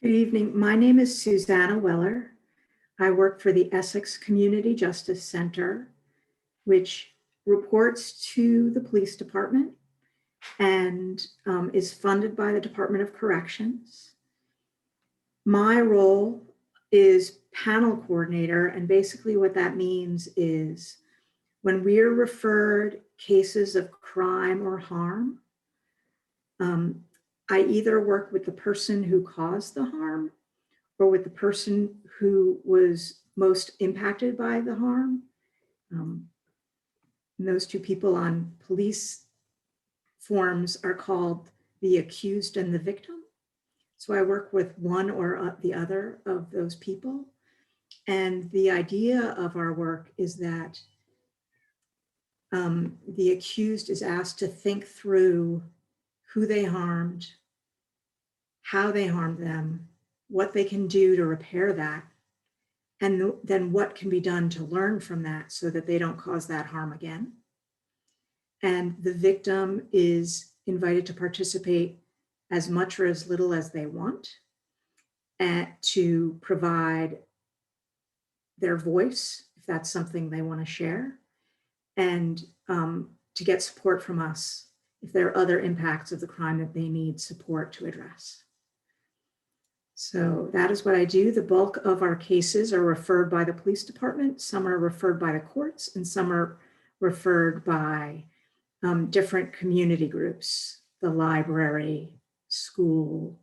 Good evening. My name is Susanna Weller. I work for the Essex Community Justice Center, which reports to the police department and is funded by the Department of Corrections. My role is panel coordinator, and basically what that means is when we're referred cases of crime or harm, I either work with the person who caused the harm or with the person who was most impacted by the harm. And those two people on police forms are called the accused and the victim. So I work with one or the other of those people. And the idea of our work is that the accused is asked to think through who they harmed, how they harmed them, what they can do to repair that, and then what can be done to learn from that so that they don't cause that harm again. And the victim is invited to participate as much or as little as they want, and to provide their voice, if that's something they want to share, and to get support from us if there are other impacts of the crime that they need support to address. So that is what I do. The bulk of our cases are referred by the police department. Some are referred by the courts, and some are referred by different community groups, the library, school.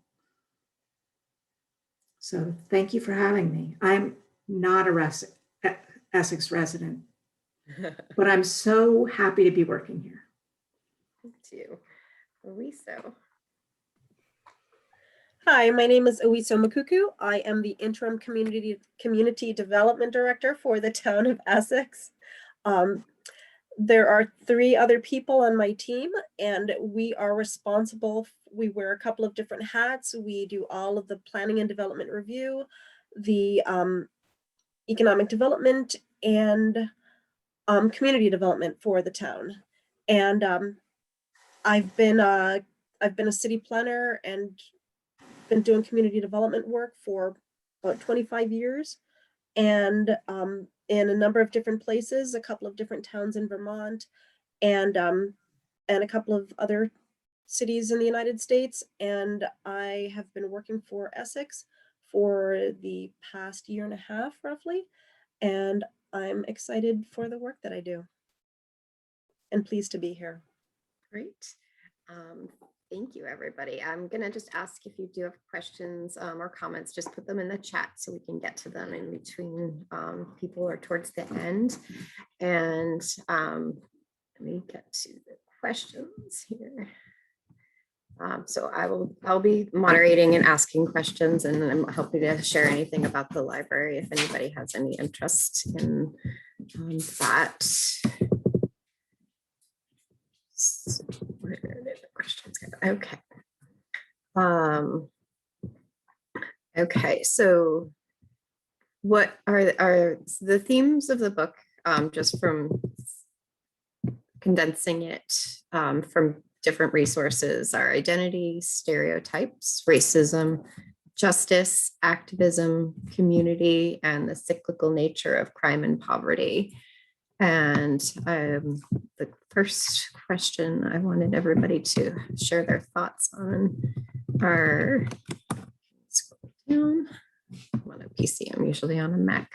So thank you for having me. I'm not a Essex resident, but I'm so happy to be working here. Thank you. Owiso. Hi, my name is Owiso Makuku. I am the Interim Community Development Director for the town of Essex. There are 3 other people on my team, and we are responsible. We wear a couple of different hats. We do all of the planning and development review, the economic development, and community development for the town. And I've been a city planner and been doing community development work for about 25 years, and in a number of different places, a couple of different towns in Vermont, and a couple of other cities in the United States. And I have been working for Essex for the past 1.5 years, roughly, and I'm excited for the work that I do and pleased to be here. Great. Thank you, everybody. I'm going to just ask if you do have questions or comments, just put them in the chat so we can get to them in between people or towards the end. And let me get to the questions here. So I'll be moderating and asking questions, and I'm happy to share anything about the library if anybody has any interest in that. So where did the questions go? Okay. Okay, so what are the themes of the book, just from condensing it from different resources, are identity, stereotypes, racism, justice, activism, community, and the cyclical nature of crime and poverty. And the first question I wanted everybody to share their thoughts on are, scroll down. I'm on a PC, I'm usually on a Mac.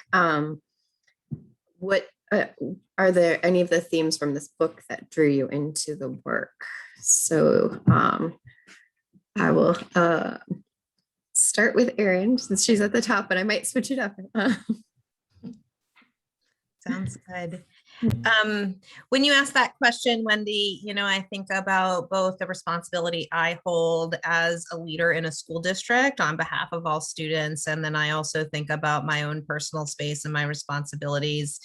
What are there any of the themes from this book that drew you into the work? So I will start with Erin, since she's at the top, and I might switch it up. Sounds good. When you ask that question, Wendy, I think about both the responsibility I hold as a leader in a school district on behalf of all students, and then I also think about my own personal space and my responsibilities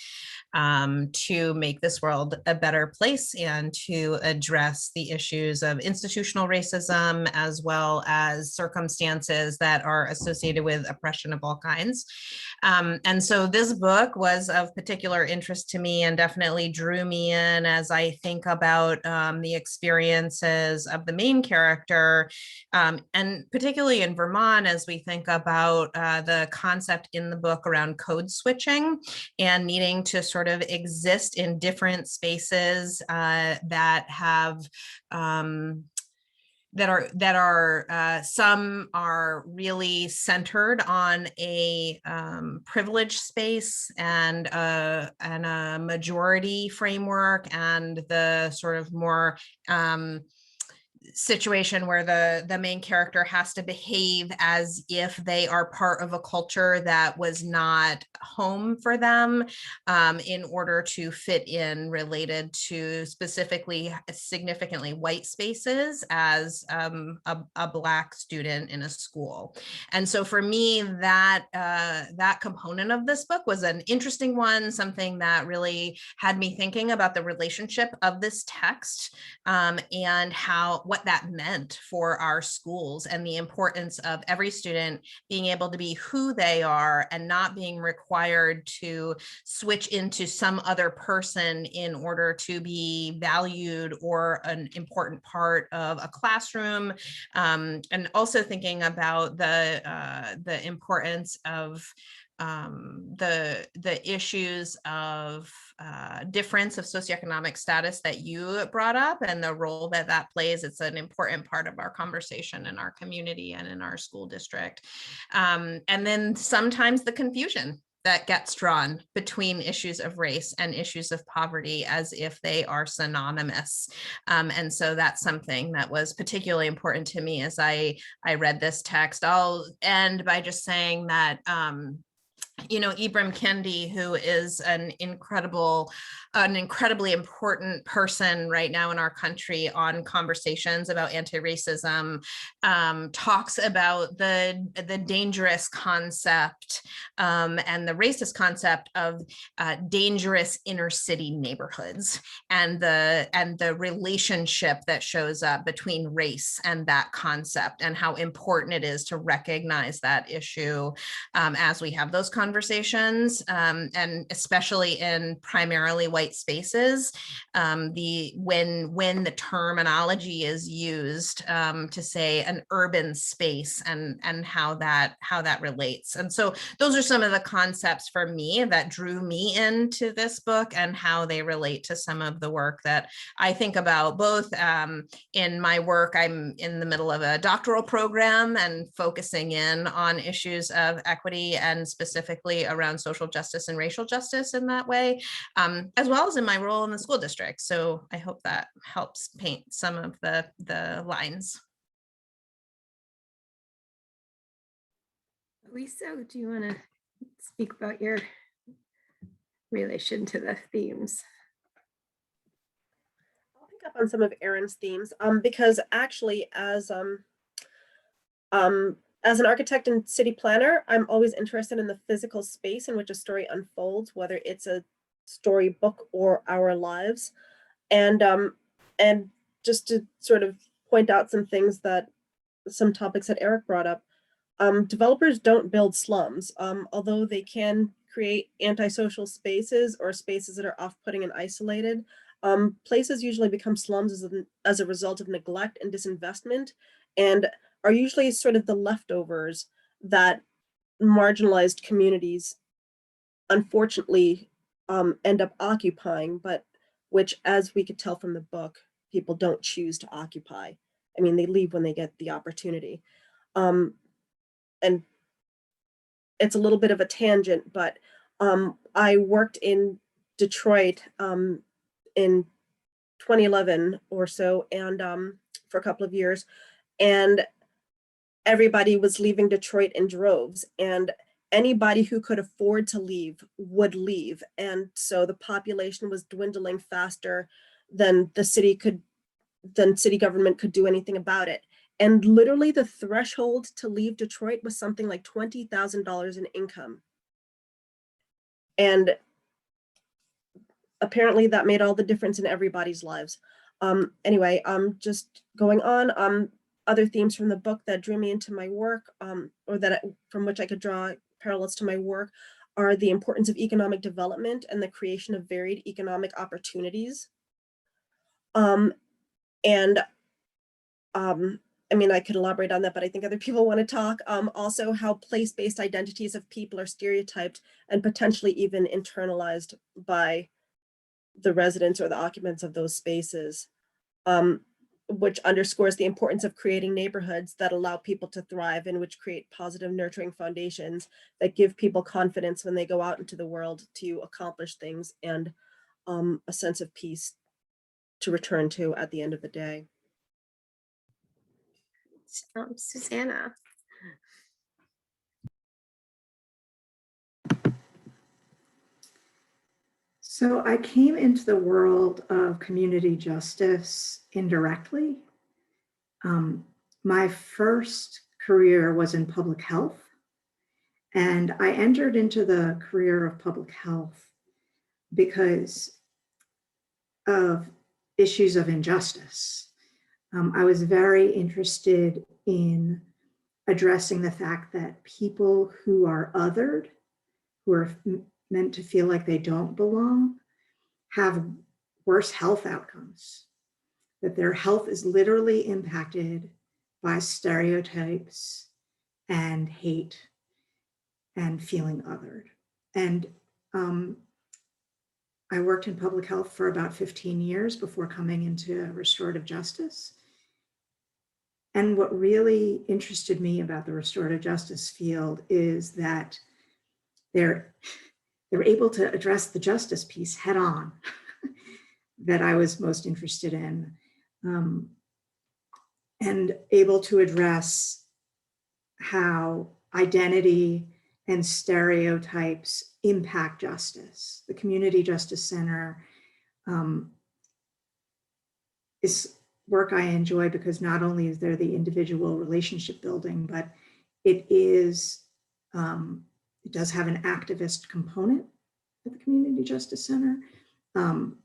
to make this world a better place and to address the issues of institutional racism, as well as circumstances that are associated with oppression of all kinds. And so this book was of particular interest to me, and definitely drew me in as I think about the experiences of the main character, and particularly in Vermont, as we think about the concept in the book around code switching and needing to sort of exist in different spaces that have some are really centered on a privileged space and a majority framework, and the sort of more situation where the main character has to behave as if they are part of a culture that was not home for them, in order to fit in, related to specifically significantly white spaces as a Black student in a school. And so for me, that component of this book was an interesting one, something that really had me thinking about the relationship of this text, and what that meant for our schools, and the importance of every student being able to be who they are and not being required to switch into some other person in order to be valued or an important part of a classroom. And also thinking about the importance of the issues of difference of socioeconomic status that you brought up, and the role that that plays. It's an important part of our conversation in our community and in our school district. And then sometimes the confusion that gets drawn between issues of race and issues of poverty as if they are synonymous. And so that's something that was particularly important to me as I read this text. I'll end by just saying that Ibram Kendi, who is an incredibly important person right now in our country on conversations about anti-racism, talks about the dangerous concept and the racist concept of dangerous inner city neighborhoods, and the relationship that shows up between race and that concept, and how important it is to recognize that issue as we have those conversations, and especially in primarily white spaces, when the terminology is used to say an urban space, and how that relates. And so those are some of the concepts for me that drew me into this book, and how they relate to some of the work that I think about, both in my work. I'm in the middle of a doctoral program and focusing in on issues of equity, and specifically around social justice and racial justice in that way, as well as in my role in the school district. So I hope that helps paint some of the lines. Owiso, do you want to speak about your relation to the themes? I'll pick up on some of Erin's themes, because actually, as an architect and city planner, I'm always interested in the physical space in which a story unfolds, whether it's a storybook or our lives. And just to sort of point out some topics that Eric brought up, developers don't build slums, although they can create antisocial spaces or spaces that are off-putting and isolated. Places usually become slums as a result of neglect and disinvestment, and are usually sort of the leftovers that marginalized communities unfortunately end up occupying, but which, as we could tell from the book, people don't choose to occupy. I mean, they leave when they get the opportunity. And it's a little bit of a tangent, but I worked in Detroit in 2011 or so, and for a couple of years, and everybody was leaving Detroit in droves, and anybody who could afford to leave would leave. And so the population was dwindling faster than city government could do anything about it. And literally the threshold to leave Detroit was something like $20,000 in income. And apparently that made all the difference in everybody's lives. Anyway, just going on, other themes from the book that drew me into my work, or from which I could draw parallels to my work, are the importance of economic development and the creation of varied economic opportunities. I mean, I could elaborate on that, but I think other people want to talk. Also, how place-based identities of people are stereotyped and potentially even internalized by the residents or the occupants of those spaces, which underscores the importance of creating neighborhoods that allow people to thrive and which create positive, nurturing foundations that give people confidence when they go out into the world to accomplish things, and a sense of peace to return to at the end of the day. Susanna. So I came into the world of community justice indirectly. My first career was in public health, and I entered into the career of public health because of issues of injustice. I was very interested in addressing the fact that people who are othered, who are meant to feel like they don't belong, have worse health outcomes, that their health is literally impacted by stereotypes and hate and feeling othered. And I worked in public health for about 15 years before coming into restorative justice. And what really interested me about the restorative justice field is that they're able to address the justice piece head on that I was most interested in, and able to address how identity and stereotypes impact justice. The Community Justice Center is work I enjoy because not only is there the individual relationship building, but it does have an activist component at the Community Justice Center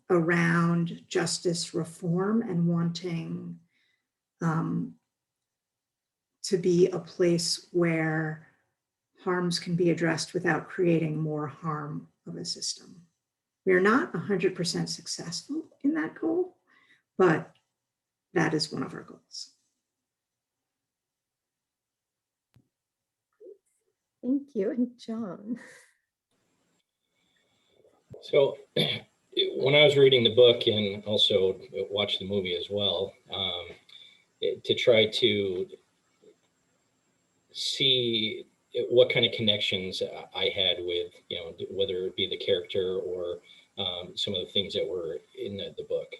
around justice reform and wanting to be a place where harms can be addressed without creating more harm of a system. We are not 100% successful in that goal, but that is one of our goals. Thank you. And John. So when I was reading the book and also watched the movie as well, to try to see what kind of connections I had with, whether it be the character or some of the things that were in the book.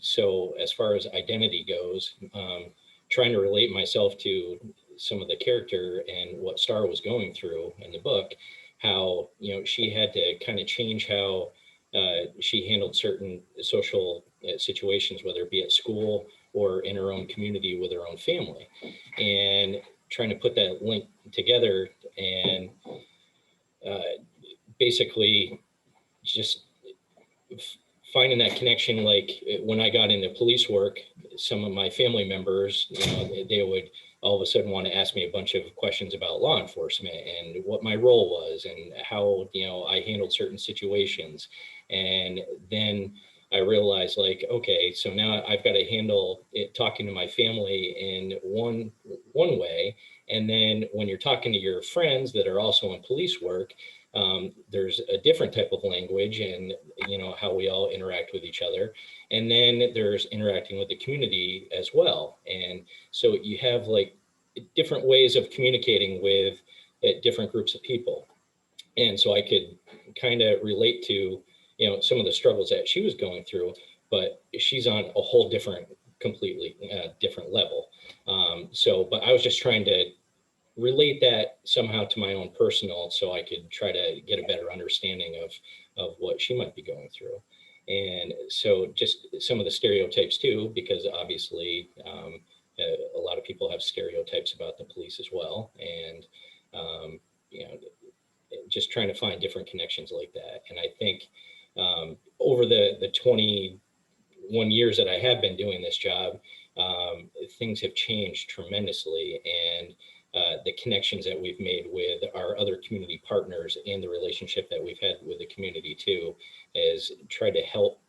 So as far as identity goes, trying to relate myself to some of the character and what Star was going through in the book, how, she had to kind of change how she handled certain social situations, whether it be at school or in her own community with her own family, and trying to put that link together and basically just finding that connection. Like when I got into police work, some of my family members, they would all of a sudden want to ask me a bunch of questions about law enforcement and what my role was and how, I handled certain situations. And then I realized, like, okay, so now I've got to handle it talking to my family in one way. And then when you're talking to your friends that are also in police work, there's a different type of language and, how we all interact with each other. And then there's interacting with the community as well. And so you have like different ways of communicating with different groups of people. And so I could kind of relate to, some of the struggles that she was going through, but she's on a whole completely different level. But I was just trying to relate that somehow to my own personal, so I could try to get a better understanding of what she might be going through. And so just some of the stereotypes too, because obviously a lot of people have stereotypes about the police as well. And, just trying to find different connections like that. And I think over the 21 years that I have been doing this job, things have changed tremendously. And the connections that we've made with our other community partners and the relationship that we've had with the community too, is try to help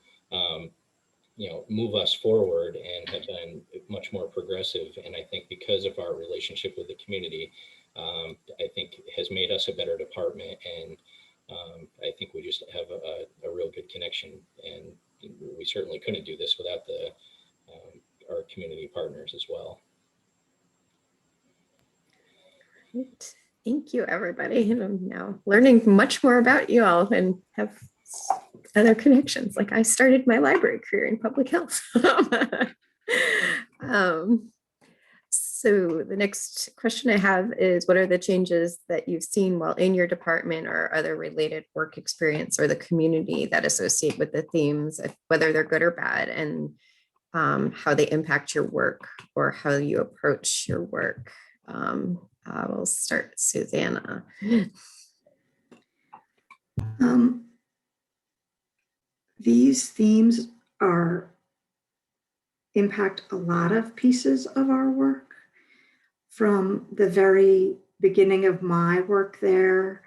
move us forward and have been much more progressive. And I think because of our relationship with the community, I think has made us a better department. And I think we just have a real good connection, and we certainly couldn't do this without our community partners as well. Great. Thank you, everybody. And I'm now learning much more about you all and have other connections. Like I started my library career in public health. So the next question I have is, what are the changes that you've seen while in your department or other related work experience or the community that associate with the themes, whether they're good or bad, and how they impact your work or how you approach your work? We'll start, Susanna. These themes impact a lot of pieces of our work. From the very beginning of my work there,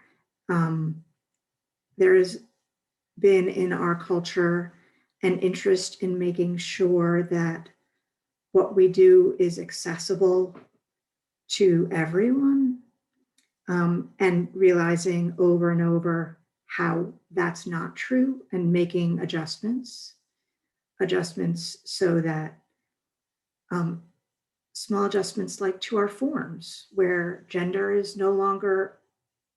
there has been in our culture an interest in making sure that what we do is accessible to everyone, and realizing over and over how that's not true, and making adjustments so that small adjustments like to our forms, where gender is no longer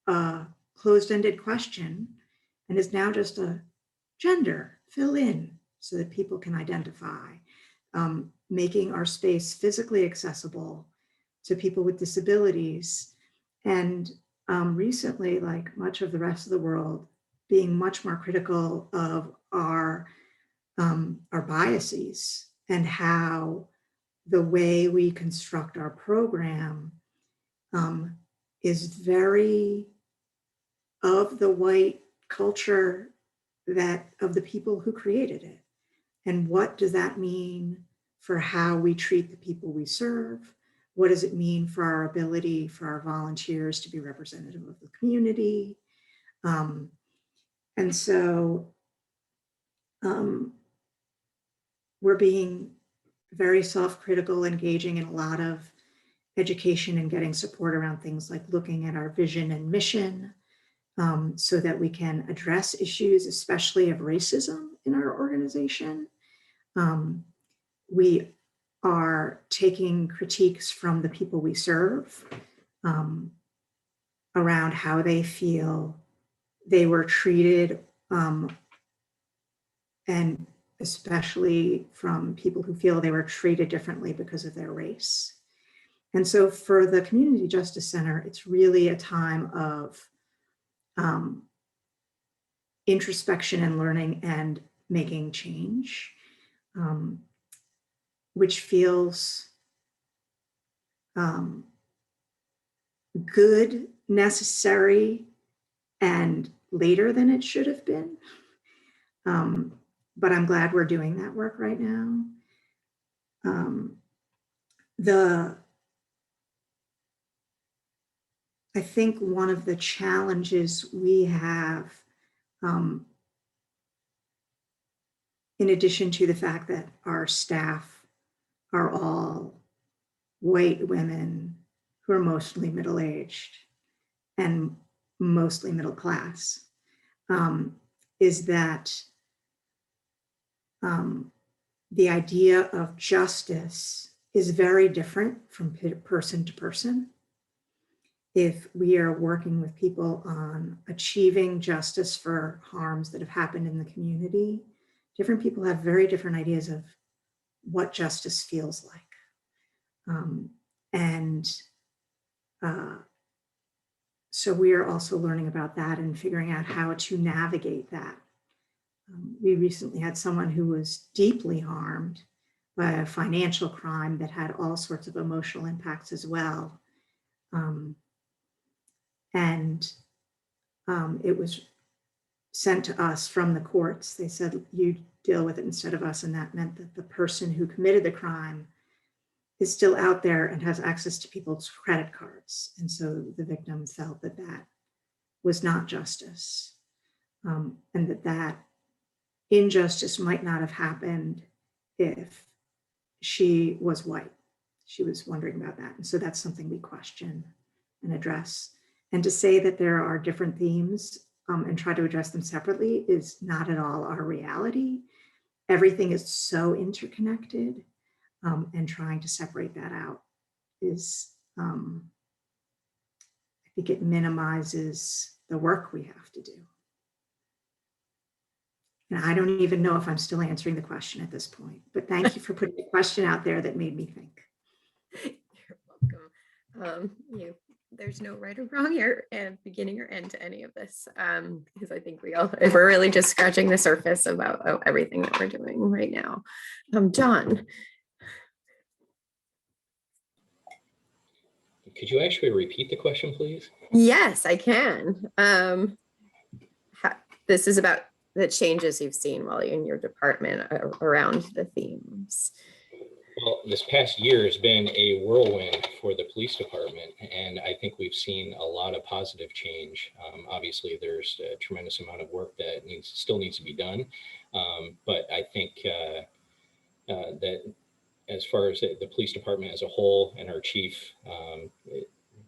a closed-ended question and is now just a gender, fill in so that people can identify, making our space physically accessible to people with disabilities. And recently, like much of the rest of the world, being much more critical of our biases and how the way we construct our program is very of the white culture of the people who created it. And what does that mean for how we treat the people we serve? What does it mean for our ability for our volunteers to be representative of the community? And so we're being very self-critical, engaging in a lot of education and getting support around things like looking at our vision and mission, so that we can address issues, especially of racism in our organization. We are taking critiques from the people we serve around how they feel they were treated, and especially from people who feel they were treated differently because of their race. And so for the Community Justice Center, it's really a time of introspection and learning and making change, which feels good, necessary, and later than it should have been. But I'm glad we're doing that work right now. I think one of the challenges we have, in addition to the fact that our staff are all white women who are mostly middle-aged and mostly middle class, is that the idea of justice is very different from person to person. If we are working with people on achieving justice for harms that have happened in the community, different people have very different ideas of what justice feels like. So we are also learning about that and figuring out how to navigate that. We recently had someone who was deeply harmed by a financial crime that had all sorts of emotional impacts as well. It was sent to us from the courts. They said, you deal with it instead of us. And that meant that the person who committed the crime is still out there and has access to people's credit cards. And so the victim felt that that was not justice, and that that injustice might not have happened if she was white. She was wondering about that. And so that's something we question and address. And to say that there are different themes and try to address them separately is not at all our reality. Everything is so interconnected, and trying to separate that out is, I think it minimizes the work we have to do. And I don't even know if I'm still answering the question at this point, but thank you for putting the question out there that made me think. You're welcome. There's no right or wrong here, and beginning or end to any of this, because I think we're really just scratching the surface about everything that we're doing right now. John. Could you actually repeat the question, please? Yes, I can. This is about the changes you've seen while in your department around the themes. Well, this past year has been a whirlwind for the police department, and I think we've seen a lot of positive change. Obviously, there's a tremendous amount of work that still needs to be done, but I think that as far as the police department as a whole and our chief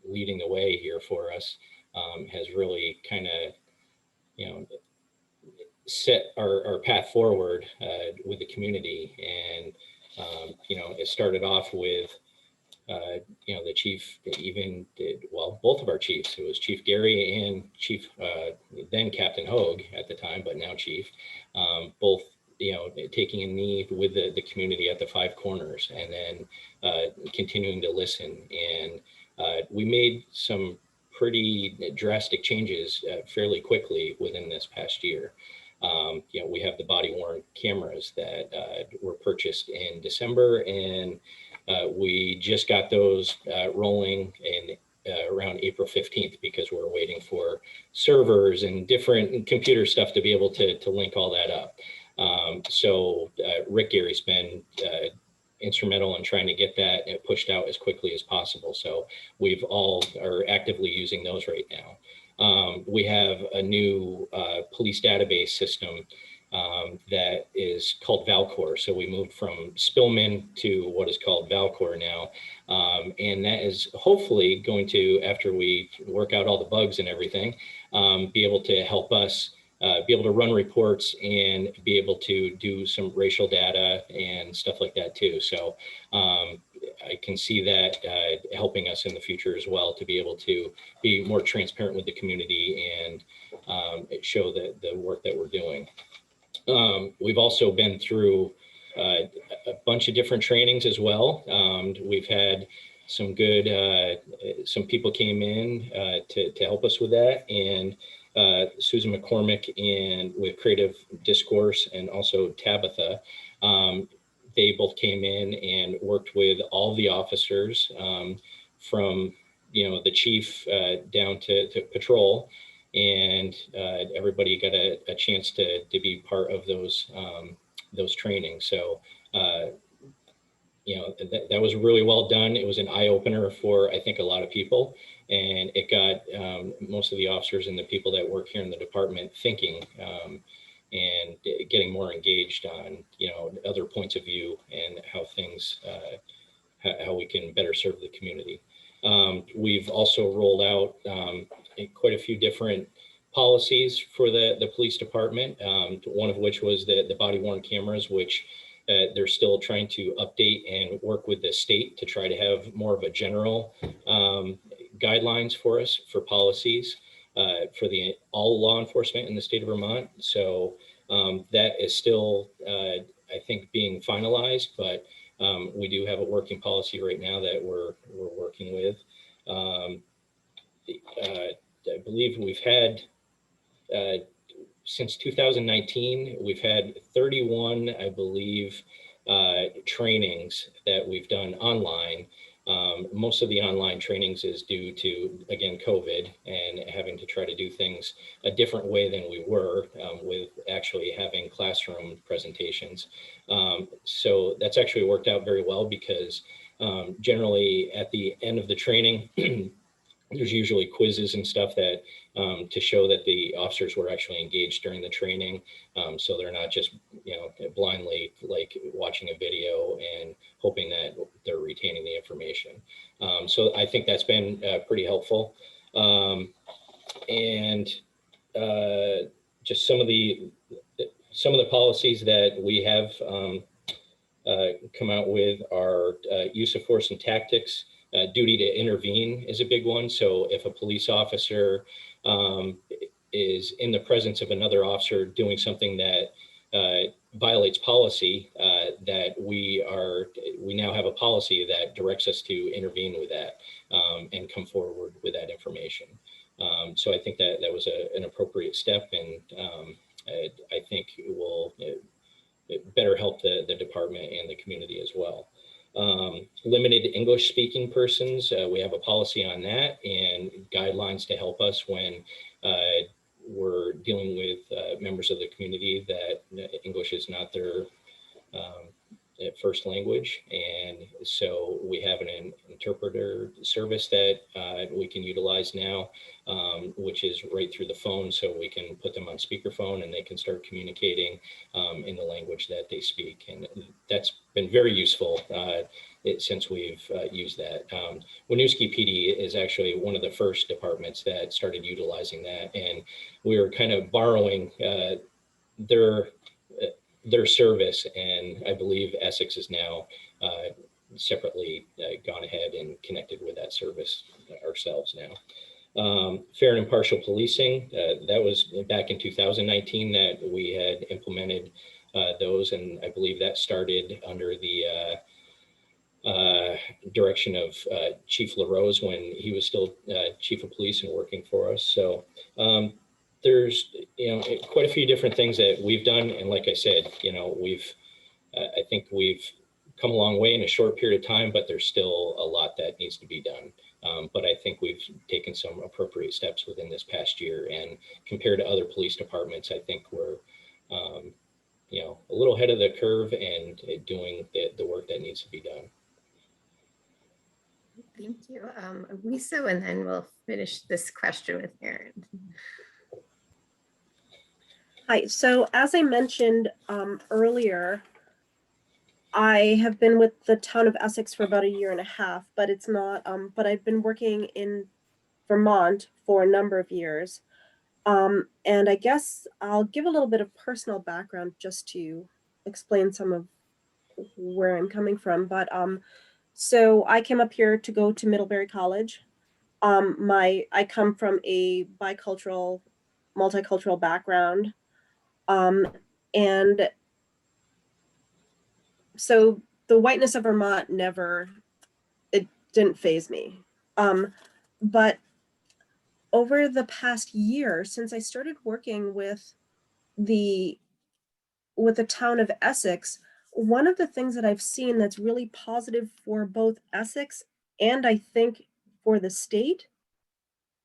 leading the way here for us has really kind of, set our path forward with the community. And it started off with the chief even did, well, both of our chiefs. It was Chief Gary and Chief then Captain Hogue at the time, but now Chief, both taking a knee with the community at the Five Corners, and then continuing to listen. And we made some pretty drastic changes fairly quickly within this past year. We have the body worn cameras that were purchased in December, and we just got those rolling in around April 15th because we're waiting for servers and different computer stuff to be able to link all that up. So Rick Gary's been instrumental in trying to get that pushed out as quickly as possible. So we've all are actively using those right now. We have a new police database system that is called Valcor. So we moved from Spillman to what is called Valcor now. And that is hopefully going to, after we work out all the bugs and everything, be able to help us be able to run reports and be able to do some racial data and stuff like that too. So I can see that helping us in the future as well, to be able to be more transparent with the community and show the work that we're doing. We've also been through a bunch of different trainings as well. We've had some good, some people came in to help us with that. And Susan McCormick and with Creative Discourse, and also Tabitha, they both came in and worked with all the officers from the chief down to patrol, and everybody got a chance to be part of those trainings. So that was really well done. It was an eye opener for, I think, a lot of people, and it got most of the officers and the people that work here in the department thinking and getting more engaged on other points of view and how things how we can better serve the community. We've also rolled out quite a few different policies for the police department, one of which was the body worn cameras, which they're still trying to update and work with the state to try to have more of a general guidelines for us for policies for all law enforcement in the state of Vermont. So that is still, I think, being finalized, but we do have a working policy right now that we're working with. I believe we've had, since 2019, we've had 31, I believe, trainings that we've done online. Most of the online trainings is due to, again, COVID and having to try to do things a different way than we were with actually having classroom presentations. So that's actually worked out very well because Generally, at the end of the training, there's usually quizzes and stuff that to show that the officers were actually engaged during the training. So they're not just, blindly like watching a video and hoping that they're retaining the information. So I think that's been pretty helpful. And just some of the policies that we have come out with are use of force and tactics. Duty to intervene is a big one. So if a police officer is in the presence of another officer doing something that violates policy, that we now have a policy that directs us to intervene with that and come forward with that information. So I think that was an appropriate step, and I think it will better help the department and the community as well. Limited English speaking persons, we have a policy on that and guidelines to help us when we're dealing with members of the community that English is not their first language. And so we have an interpreter service that we can utilize now, which is right through the phone. So we can put them on speakerphone and they can start communicating in the language that they speak. And that's been very useful since we've used that. Winooski PD is actually one of the first departments that started utilizing that. And we were kind of borrowing their service, and I believe Essex is now separately gone ahead and connected with that service ourselves now. Fair and impartial policing, that was back in 2019 that we had implemented those, and I believe that started under the direction of Chief LaRose when he was still Chief of Police and working for us. So there's quite a few different things that we've done, and like I said, I think we've come a long way in a short period of time, but there's still a lot that needs to be done. But I think we've taken some appropriate steps within this past year, and compared to other police departments, I think we're a little ahead of the curve and doing the work that needs to be done. Thank you. Owiso, and then we'll finish this question with Erin. Hi, so as I mentioned earlier, I have been with the town of Essex for about 1.5 years, but it's not, but I've been working in Vermont for a number of years. And I guess I'll give a little bit of personal background just to explain some of where I'm coming from. But so I came up here to go to Middlebury College. I come from a bicultural, multicultural background. And so the whiteness of Vermont it didn't faze me. But over the past year, since I started working with the town of Essex, one of the things that I've seen that's really positive for both Essex and I think for the state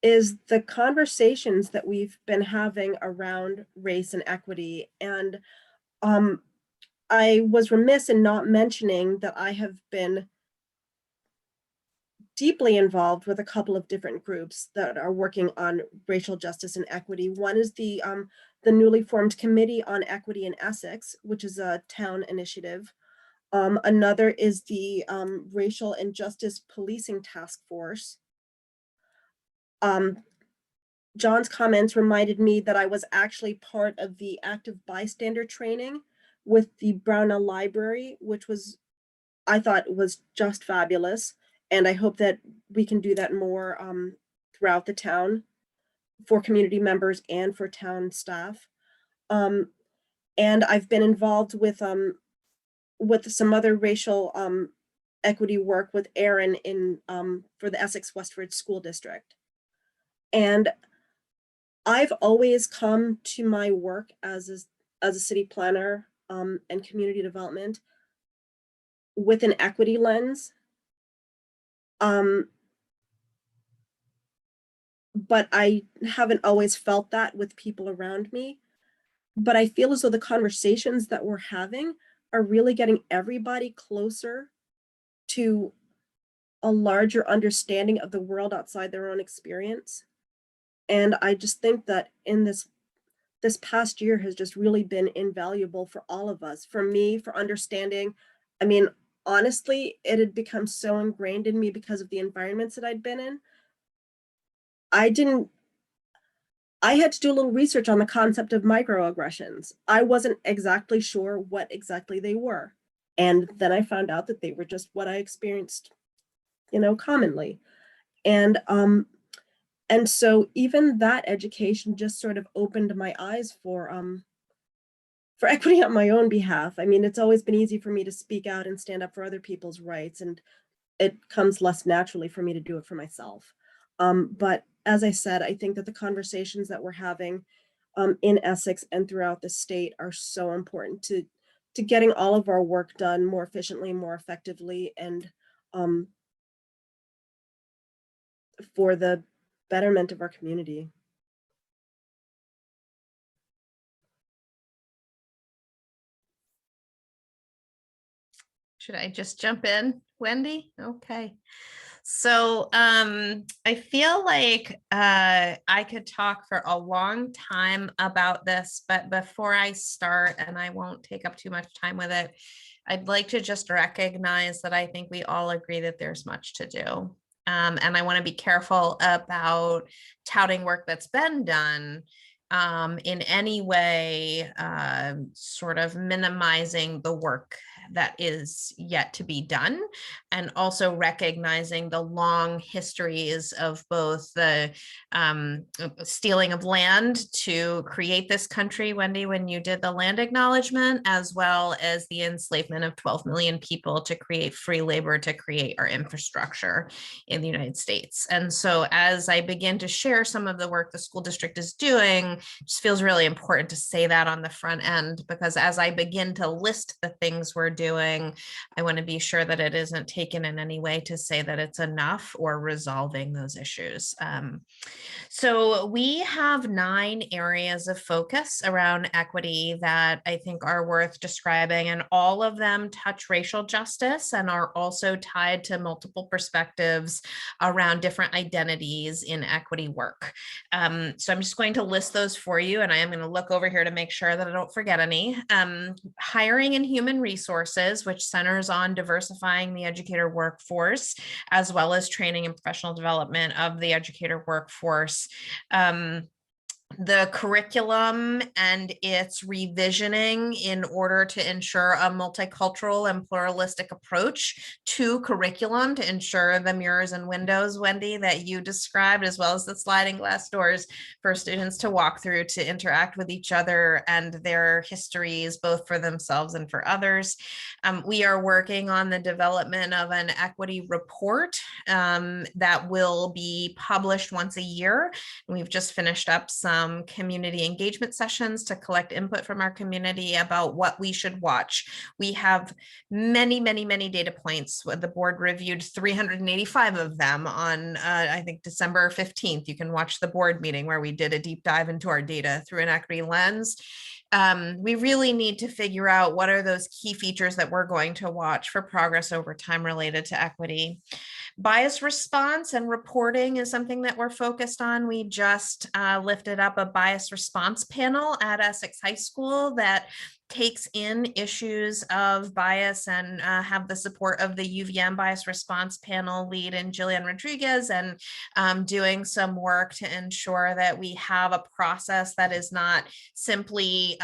is the conversations that we've been having around race and equity. And I was remiss in not mentioning that I have been deeply involved with a couple of different groups that are working on racial justice and equity. One is the newly formed Committee on Equity in Essex, which is a town initiative. Another is the Racial and Justice Policing Task Force. John's comments reminded me that I was actually part of the active bystander training with the Brownell Library, which I thought was just fabulous. And I hope that we can do that more throughout the town for community members and for town staff. And I've been involved with some other racial equity work with Erin for the Essex Westford School District. And I've always come to my work as a city planner and community development with an equity lens. But I haven't always felt that with people around me. But I feel as though the conversations that we're having are really getting everybody closer to a larger understanding of the world outside their own experience. And I just think that in this past year has just really been invaluable for all of us, for me, for understanding. I mean, honestly, it had become so ingrained in me because of the environments that I'd been in. I had to do a little research on the concept of microaggressions. I wasn't exactly sure what exactly they were. And then I found out that they were just what I experienced, commonly. And so even that education just sort of opened my eyes for equity on my own behalf. I mean, it's always been easy for me to speak out and stand up for other people's rights, and it comes less naturally for me to do it for myself. But as I said, I think that the conversations that we're having in Essex and throughout the state are so important to getting all of our work done more efficiently, more effectively, and for the betterment of our community. Should I just jump in, Wendy? Okay. So I feel like I could talk for a long time about this, but before I start, and I won't take up too much time with it, I'd like to just recognize that I think we all agree that there's much to do. And I want to be careful about touting work that's been done in any way, sort of minimizing the work that is yet to be done, and also recognizing the long histories of both the stealing of land to create this country, Wendy, when you did the land acknowledgement, as well as the enslavement of 12 million people to create free labor to create our infrastructure in the United States. And so as I begin to share some of the work the school district is doing, it just feels really important to say that on the front end, because as I begin to list the things we're doing, I want to be sure that it isn't taken in any way to say that it's enough or resolving those issues. So we have 9 areas of focus around equity that I think are worth describing, and all of them touch racial justice and are also tied to multiple perspectives around different identities in equity work. So I'm just going to list those for you, and I am going to look over here to make sure that I don't forget any. Hiring and human resources, which centers on diversifying the educator workforce, as well as training and professional development of the educator workforce. The curriculum and its revisioning in order to ensure a multicultural and pluralistic approach to curriculum, to ensure the mirrors and windows, Wendy, that you described, as well as the sliding glass doors for students to walk through, to interact with each other and their histories, both for themselves and for others. We are working on the development of an equity report that will be published once a year. We've just finished up some community engagement sessions to collect input from our community about what we should watch. We have many, many, many data points. The board reviewed 385 of them on, I think, December 15th. You can watch the board meeting where we did a deep dive into our data through an equity lens. We really need to figure out what are those key features that we're going to watch for progress over time related to equity. Bias response and reporting is something that we're focused on. We just lifted up a bias response panel at Essex High School that takes in issues of bias and have the support of the UVM bias response panel lead in Jillian Rodriguez, and doing some work to ensure that we have a process that is not simply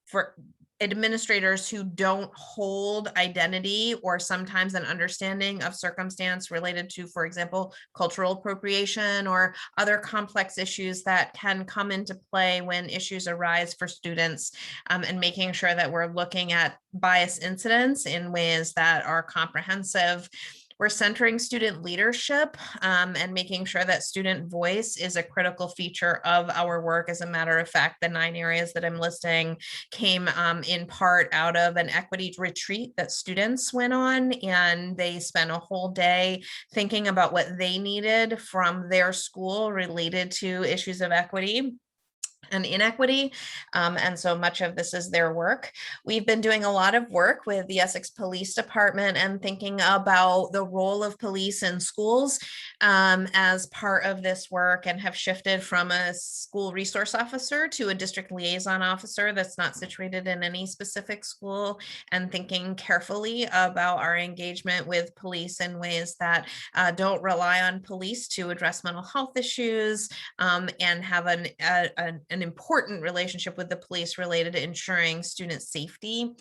for administrators who don't hold identity or sometimes an understanding of circumstance related to, for example, cultural appropriation or other complex issues that can come into play when issues arise for students, and making sure that we're looking at bias incidents in ways that are comprehensive. We're centering student leadership and making sure that student voice is a critical feature of our work. As a matter of fact, the 9 areas that I'm listing came in part out of an equity retreat that students went on, and they spent a whole day thinking about what they needed from their school related to issues of equity. and inequity. And so much of this is their work. We've been doing a lot of work with the Essex Police Department and thinking about the role of police in schools as part of this work, and have shifted from a school resource officer to a district liaison officer that's not situated in any specific school, and thinking carefully about our engagement with police in ways that don't rely on police to address mental health issues, and have an important relationship with the police related to ensuring student safety.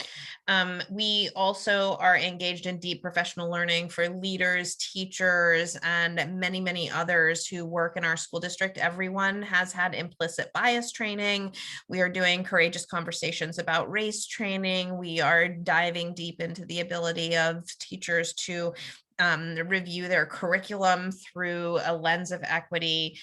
We also are engaged in deep professional learning for leaders, teachers, and many, many others who work in our school district. Everyone has had implicit bias training. We are doing courageous conversations about race training. We are diving deep into the ability of teachers to review their curriculum through a lens of equity.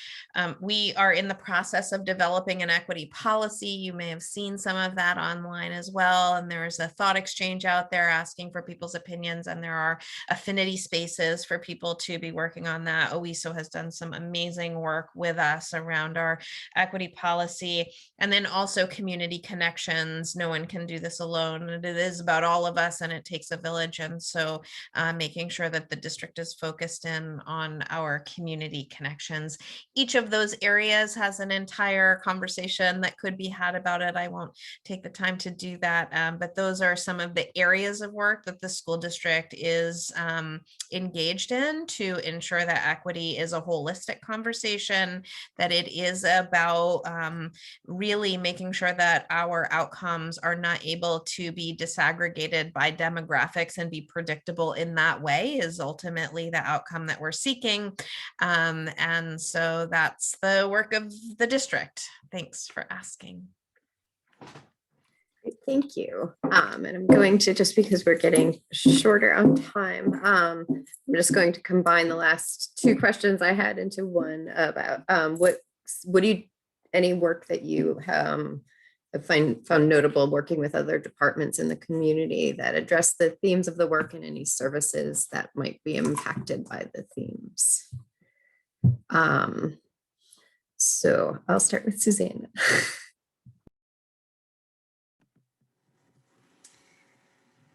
We are in the process of developing an equity policy. You may have seen some of that online as well. And there's a thought exchange out there asking for people's opinions, and there are affinity spaces for people to be working on that. Owiso has done some amazing work with us around our equity policy. And then also community connections. No one can do this alone. It is about all of us, and it takes a village. And so making sure that the district is focused in on our community connections. Each of those areas has an entire conversation that could be had about it. I won't take the time to do that, but those are some of the areas of work that the school district is engaged in to ensure that equity is a holistic conversation, that it is about really making sure that our outcomes are not able to be disaggregated by demographics and be predictable in that way is ultimately the outcome that we're seeking. And so that's the work of the district. Thanks for asking. Thank you. And I'm going to, just because we're getting shorter on time, I'm just going to combine the last two questions I had into one about what do you, any work that you found notable working with other departments in the community that address the themes of the work, and any services that might be impacted by the themes. So I'll start with Susanna.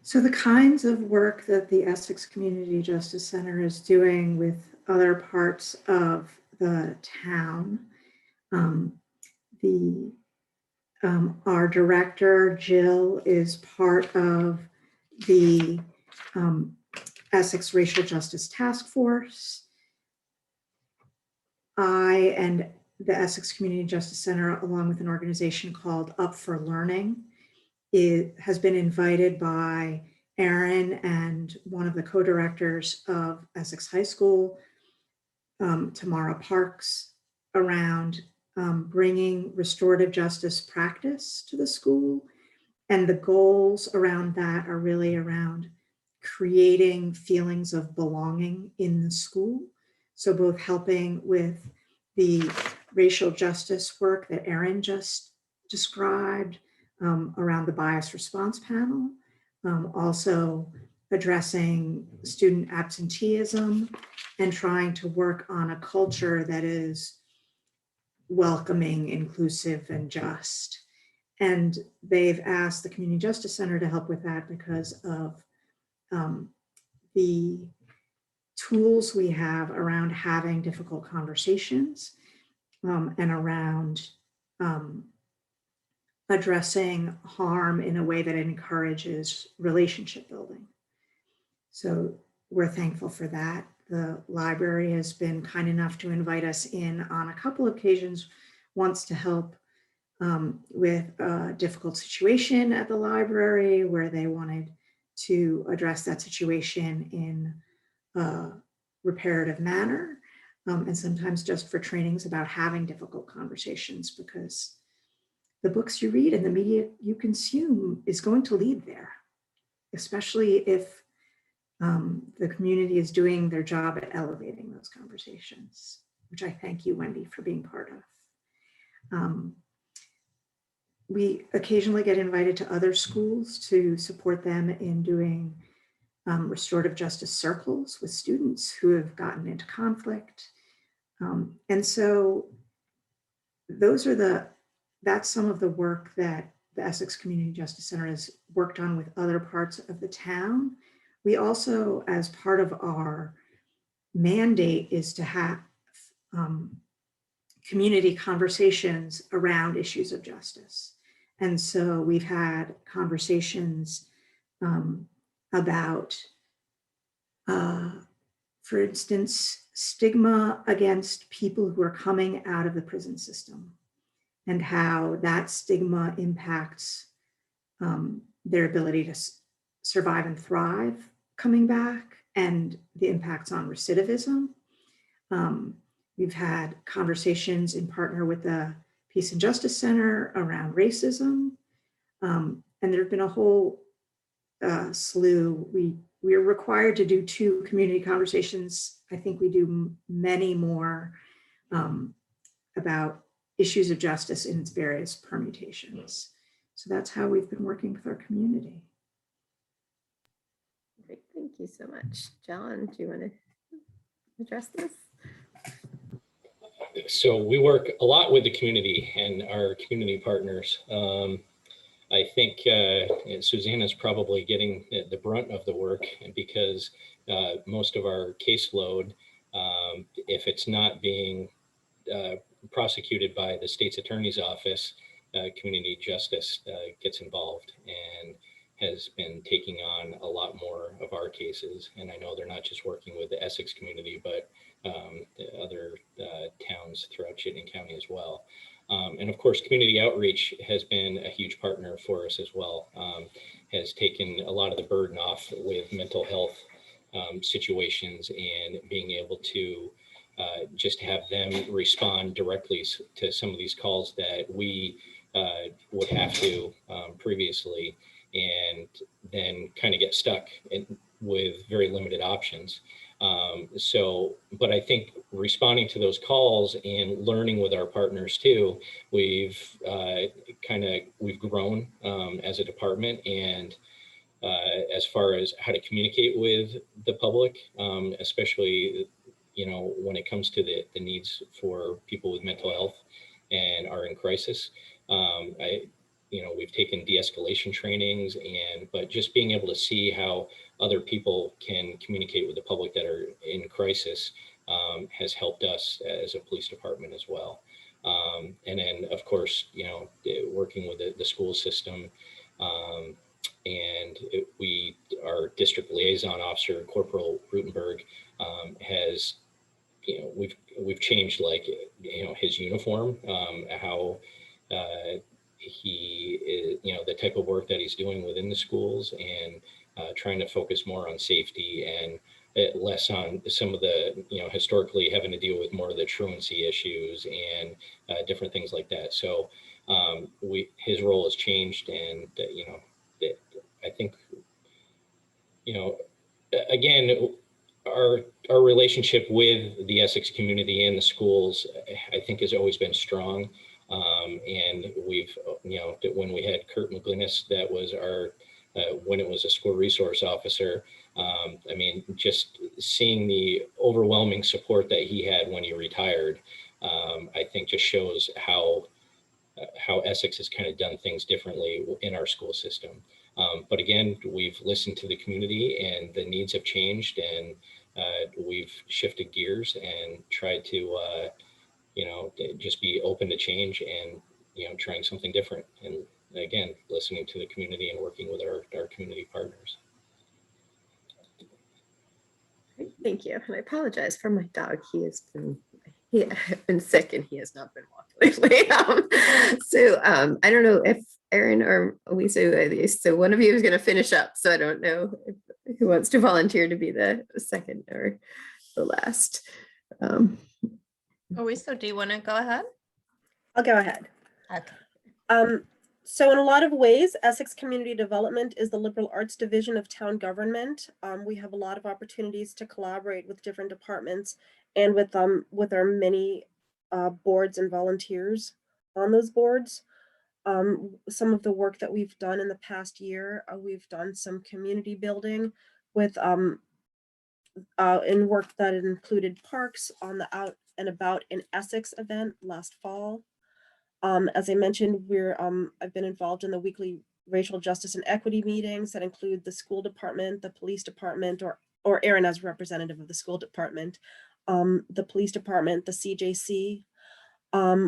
So the kinds of work that the Essex Community Justice Center is doing with other parts of the town, our director, Jill, is part of the Essex Racial Justice Task Force. I and the Essex Community Justice Center, along with an organization called Up for Learning, it has been invited by Erin and one of the co-directors of Essex High School, Tamara Parks, around bringing restorative justice practice to the school. And the goals around that are really around creating feelings of belonging in the school. So both helping with the racial justice work that Erin just described around the bias response panel, also addressing student absenteeism and trying to work on a culture that is welcoming, inclusive, and just. And they've asked the Community Justice Center to help with that because of the tools we have around having difficult conversations and around addressing harm in a way that encourages relationship building. So we're thankful for that. The library has been kind enough to invite us in on a couple of occasions, once to help with a difficult situation at the library where they wanted to address that situation in a reparative manner, and sometimes just for trainings about having difficult conversations, because the books you read and the media you consume is going to lead there, especially if the community is doing their job at elevating those conversations, which I thank you, Wendy, for being part of. We occasionally get invited to other schools to support them in doing restorative justice circles with students who have gotten into conflict. And so those are the that's some of the work that the Essex Community Justice Center has worked on with other parts of the town. We also, as part of our mandate, is to have community conversations around issues of justice. And so we've had conversations about, for instance, stigma against people who are coming out of the prison system and how that stigma impacts their ability to survive and thrive coming back, and the impacts on recidivism. We've had conversations in partner with the Peace and Justice Center around racism. And there have been a whole slew. We are required to do 2 community conversations. I think we do many more about issues of justice in its various permutations. So that's how we've been working with our community. Great, thank you so much. John, do you want to address this? So we work a lot with the community and our community partners. I think Susanna's probably getting the brunt of the work, because most of our caseload, if it's not being prosecuted by the state's attorney's office, community justice gets involved and has been taking on a lot more of our cases. And I know they're not just working with the Essex community, but the other towns throughout Chittenden County as well. And of course, community outreach has been a huge partner for us as well, has taken a lot of the burden off with mental health situations, and being able to just have them respond directly to some of these calls that we would have to previously, and then kind of get stuck with very limited options. But I think responding to those calls and learning with our partners too, we've grown as a department, and as far as how to communicate with the public, especially, when it comes to the needs for people with mental health and are in crisis. We've taken de-escalation trainings, but just being able to see how other people can communicate with the public that are in crisis has helped us as a police department as well. And then, of course, working with the school system, and our district liaison officer, Corporal Rutenberg, has, we've changed his uniform, how he is, the type of work that he's doing within the schools, and trying to focus more on safety and less on some of the, historically having to deal with more of the truancy issues and different things like that. So his role has changed, and I think, again, our relationship with the Essex community and the schools, I think, has always been strong. And we've, when we had Kurt McGlinnis, that was our, when it was a school resource officer, just seeing the overwhelming support that he had when he retired, I think just shows how Essex has kind of done things differently in our school system. But again, we've listened to the community, and the needs have changed, and we've shifted gears and tried to, just be open to change and, trying something different. And again, listening to the community and working with our community partners. Thank you. And I apologize for my dog. He has been sick, and he has not been walking lately. I don't know if Erin or Owiso, so one of you is going to finish up. So I don't know who wants to volunteer to be the second or the last. Owiso, do you want to go ahead? I'll go ahead. Okay. So in a lot of ways, Essex Community Development is the liberal arts division of town government. We have a lot of opportunities to collaborate with different departments and with our many boards and volunteers on those boards. Some of the work that we've done in the past year, we've done some community building with in work that included parks on the Out and About in Essex event last fall. As I mentioned, I've been involved in the weekly racial justice and equity meetings that include the school department, the police department, or Erin as representative of the school department, the police department, the CJC.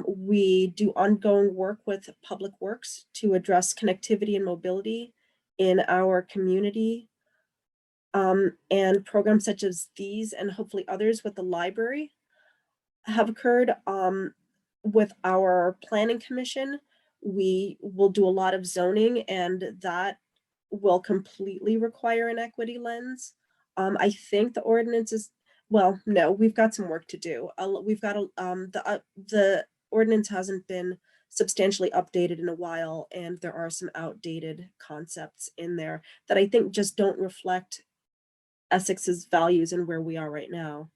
We do ongoing work with Public Works to address connectivity and mobility in our community. And programs such as these and hopefully others with the library have occurred. With our planning commission, we will do a lot of zoning, and that will completely require an equity lens. I think the ordinance is, well, no, we've got some work to do. We've got the ordinance hasn't been substantially updated in a while, and there are some outdated concepts in there that I think just don't reflect Essex's values and where we are right now.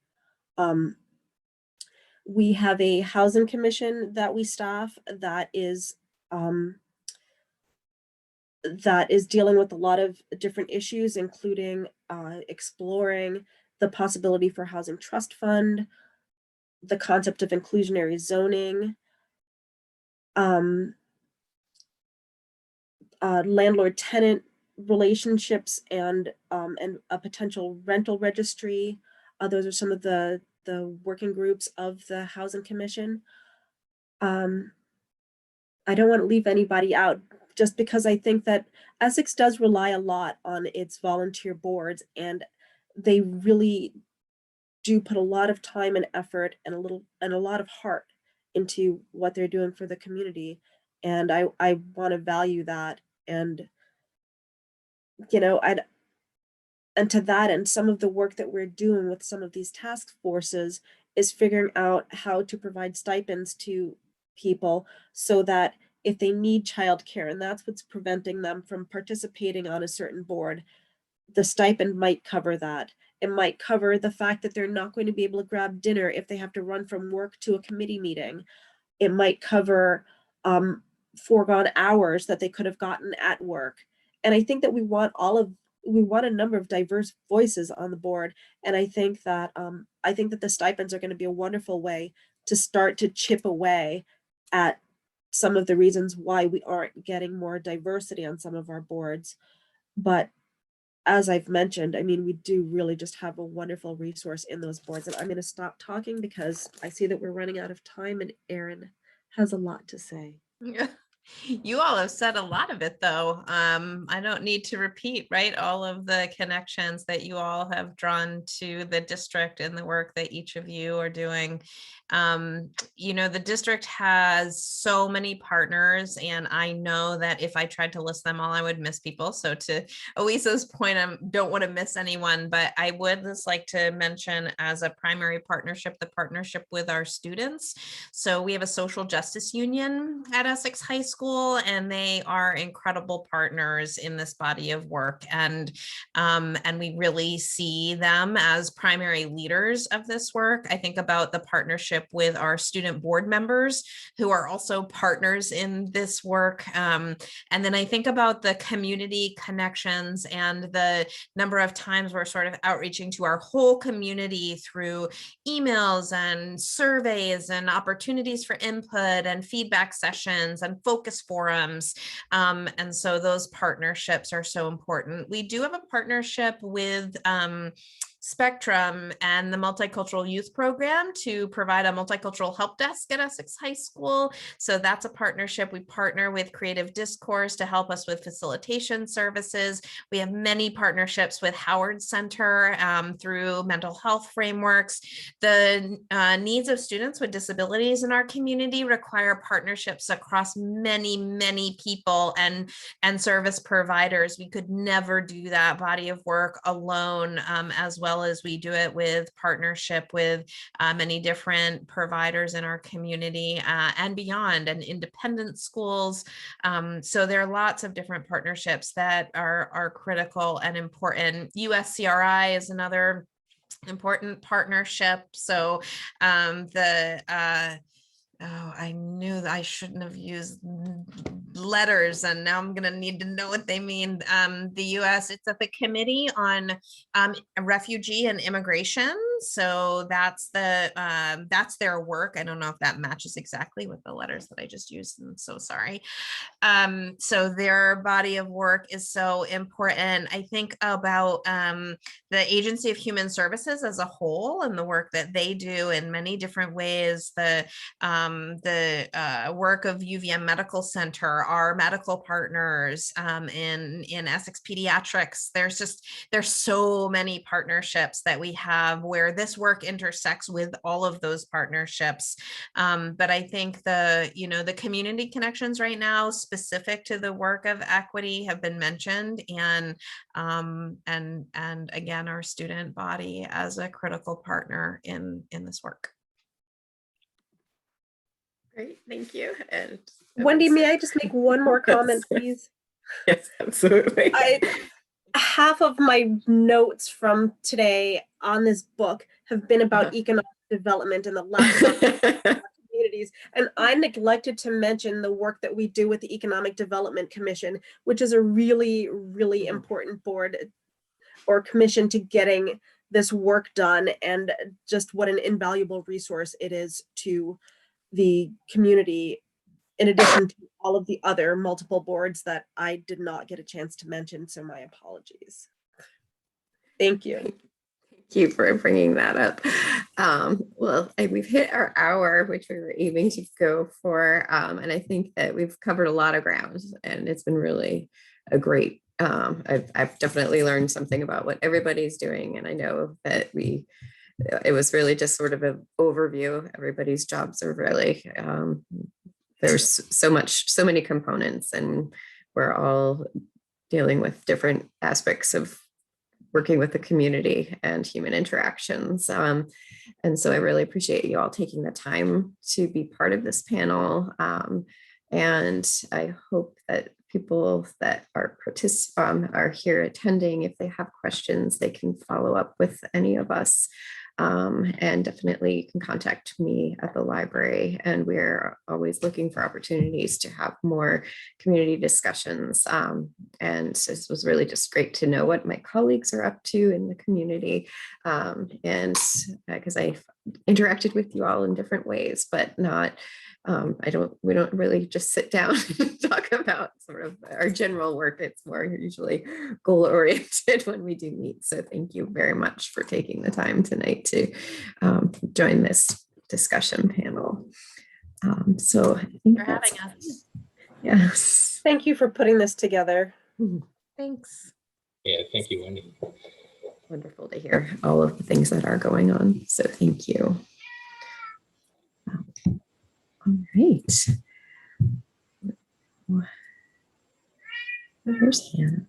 We have a housing commission that we staff that is dealing with a lot of different issues, including exploring the possibility for housing trust fund, the concept of inclusionary zoning, landlord-tenant relationships, and a potential rental registry. Those are some of the working groups of the Housing Commission. I don't want to leave anybody out, just because I think that Essex does rely a lot on its volunteer boards, and they really do put a lot of time and effort and a lot of heart into what they're doing for the community. And I want to value that. And, you know, and to that end, some of the work that we're doing with some of these task forces is figuring out how to provide stipends to people so that if they need childcare and that's what's preventing them from participating on a certain board, the stipend might cover that. It might cover the fact that they're not going to be able to grab dinner if they have to run from work to a committee meeting. It might cover foregone hours that they could have gotten at work. And I think that we want a number of diverse voices on the board. And I think that the stipends are going to be a wonderful way to start to chip away at some of the reasons why we aren't getting more diversity on some of our boards. But as I've mentioned, I mean, we do really just have a wonderful resource in those boards. And I'm going to stop talking because I see that we're running out of time and Erin has a lot to say. You all have said a lot of it, though. I don't need to repeat, right? All of the connections that you all have drawn to the district and the work that each of you are doing. You know, the district has so many partners, and I know that if I tried to list them all, I would miss people. So to Owiso's point, I don't want to miss anyone, but I would just like to mention as a primary partnership, the partnership with our students. So we have a social justice union at Essex High School, and they are incredible partners in this body of work. And we really see them as primary leaders of this work. I think about the partnership with our student board members who are also partners in this work. And then I think about the community connections and the number of times we're sort of outreaching to our whole community through emails and surveys and opportunities for input and feedback sessions and focus forums. And so those partnerships are so important. We do have a partnership with Spectrum and the Multicultural Youth Program to provide a multicultural help desk at Essex High School. So that's a partnership. We partner with Creative Discourse to help us with facilitation services. We have many partnerships with Howard Center through mental health frameworks. The needs of students with disabilities in our community require partnerships across many, many people and service providers. We could never do that body of work alone, as well as we do it with partnership with many different providers in our community and beyond, and independent schools. So there are lots of different partnerships that are critical and important. USCRI is another important partnership. So oh, I knew that I shouldn't have used letters, and now I'm going to need to know what they mean. The U.S., it's at the Committee on Refugee and Immigration. So that's their work. I don't know if that matches exactly with the letters that I just used. I'm so sorry. So their body of work is so important. I think about the Agency of Human Services as a whole and the work that they do in many different ways. The work of UVM Medical Center, our medical partners in Essex Pediatrics. There's so many partnerships that we have where this work intersects with all of those partnerships. But I think the community connections right now specific to the work of equity have been mentioned, and again, our student body as a critical partner in this work. Great, thank you. And Wendy, may I just make one more comment, please? Yes, absolutely. Half of my notes from today on this book have been about economic development and the lack of communities. And I neglected to mention the work that we do with the Economic Development Commission, which is a really, really important board or commission to getting this work done, and just what an invaluable resource it is to the community, in addition to all of the other multiple boards that I did not get a chance to mention. So my apologies. Thank you. Thank you for bringing that up. Well, we've hit our hour, which we were aiming to go for. And I think that we've covered a lot of ground, and it's been really a great, I've definitely learned something about what everybody's doing. And I know that it was really just sort of an overview. Everybody's jobs are really, there's so many components, and we're all dealing with different aspects of working with the community and human interactions. And so I really appreciate you all taking the time to be part of this panel. And I hope that people that are here attending, if they have questions, they can follow up with any of us. And definitely you can contact me at the library, and we're always looking for opportunities to have more community discussions. And this was really just great to know what my colleagues are up to in the community. And because I've interacted with you all in different ways, but not, we don't really just sit down and talk about sort of our general work. It's more usually goal oriented when we do meet. So thank you very much for taking the time tonight to join this discussion panel. So I think For having us. Yes. Thank you for putting this together. Thanks. Yeah, thank you, Wendy. Wonderful to hear all of the things that are going on. So thank you. All right. Where's Hannah?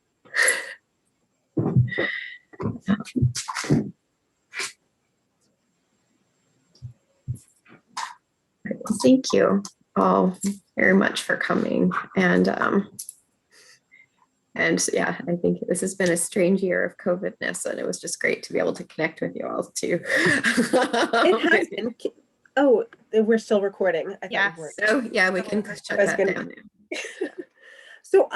Well, thank you all very much for coming. And yeah, I think this has been a strange year of COVIDness, and it was just great to be able to connect with you all too. It has been. Oh, we're still recording. Yeah. So yeah, we can shut that down now.